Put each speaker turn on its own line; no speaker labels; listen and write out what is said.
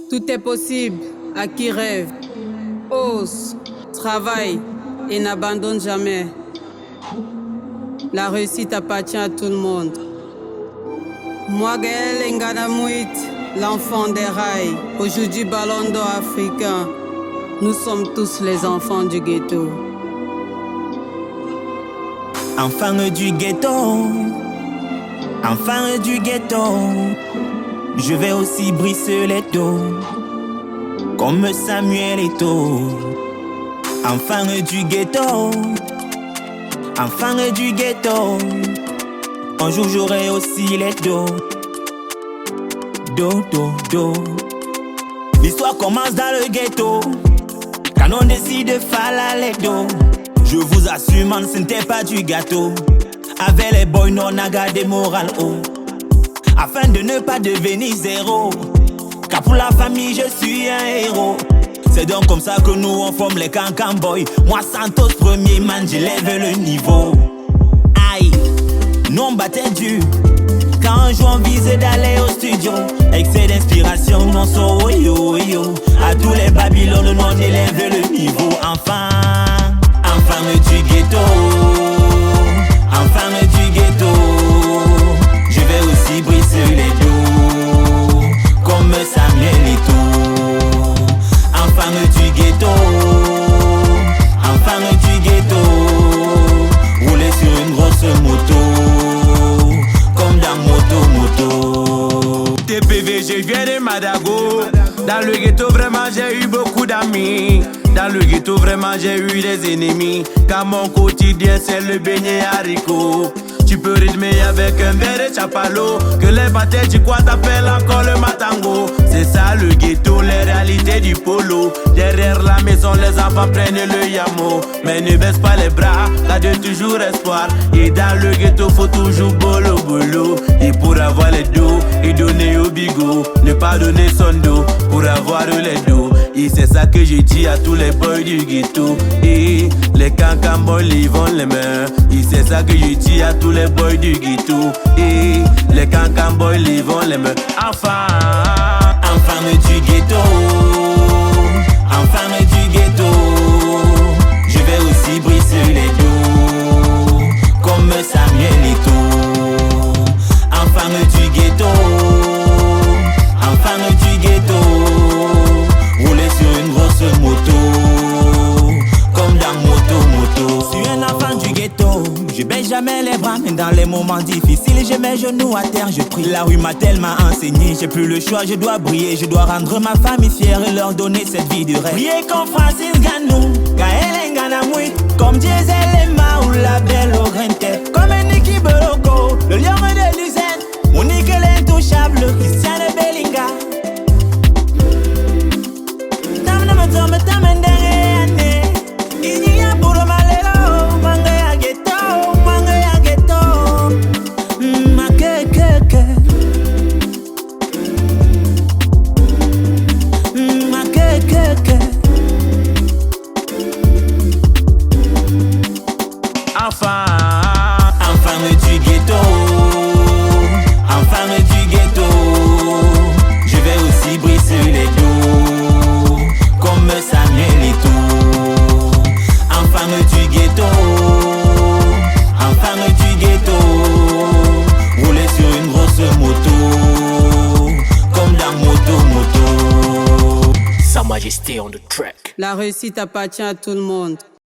Tout est possible à qui rêve, ose, travaille et n'abandonne jamais. La réussite appartient à tout le monde. Moi, Gaël Nganamouit, l'enfant des rails, aujourd'hui ballon d'or africain, nous sommes tous les enfants du ghetto.
Enfants du ghetto, enfants du ghetto, je vais aussi briser les dos, comme Samuel Eto'o. Enfants du ghetto, enfants du ghetto, un jour j'aurai aussi les dos, do. L'histoire commence dans le ghetto, quand on décide de faire la les dos. Je vous assure, man, ce n'était pas du gâteau. Avec les boys, non, on a gardé moral haut, afin de ne pas devenir zéro. Car pour la famille, je suis un héros. C'est donc comme ça que nous, on forme les Cancan Boys. Moi, Santos, premier man, j'élève le niveau. Aïe, nous on battait dur. Quand un jour on visait d'aller au studio, excès d'inspiration, on sort yo. À tous les Babylones, nous on élève le niveau. Enfin du ghetto, enfant du ghetto, je vais aussi briser les dos, comme Samuel Eto'o. Enfant du ghetto, enfant du ghetto, rouler sur une grosse moto, comme dans Moto.
TPV, je viens de Madago. Dans le ghetto, vraiment, j'ai eu beaucoup d'amis. Dans le ghetto, vraiment, j'ai eu des ennemis. Car mon quotidien, c'est le beignet haricot. Tu peux rythmer avec un verre de chapalo, que les batailles du quoi t'appellent encore le matango. C'est ça le ghetto, les réalités du polo. Derrière la maison, les enfants prennent le yamo. Mais ne baisse pas les bras, garde toujours espoir. Et dans le ghetto, faut toujours bolo. Et pour avoir les dos, et donner au bigot. Ne pas donner son dos, pour avoir les dos. Et c'est ça que je dis à tous les boys du ghetto. Et les Cancan Boys livrent les mains. Et c'est ça que je dis à tous les boys du ghetto. Et les Cancan Boys livrent les mains. Enfant
du ghetto, enfant du ghetto, je vais aussi briser les dos, comme Samuel Eto'o. Enfant du ghetto, enfant du ghetto, rouler sur une grosse moto, comme dans Moto. Je suis un enfant du ghetto, je baisse jamais les bras, mais dans les moments difficiles, je mets genoux à terre, je prie. La rue m'a tellement enseigné, j'ai plus le choix, je dois briller, je dois rendre ma famille fière et leur donner cette vie de rêve. Priez comme Francis Ganou, Gaël Nganamouit, comme Diesel Emma ou la belle Orente, comme Niki Boloko, le lion de Lucette, Monique l'intouchable, Christiane Bellinga. Enfant du ghetto, enfant du ghetto, je vais aussi briser les dos, comme Samuel Eto'o. Enfant du ghetto, enfant du ghetto, rouler sur une grosse moto, comme dans Moto.
Sa Majesté on the track.
La réussite appartient à tout le monde.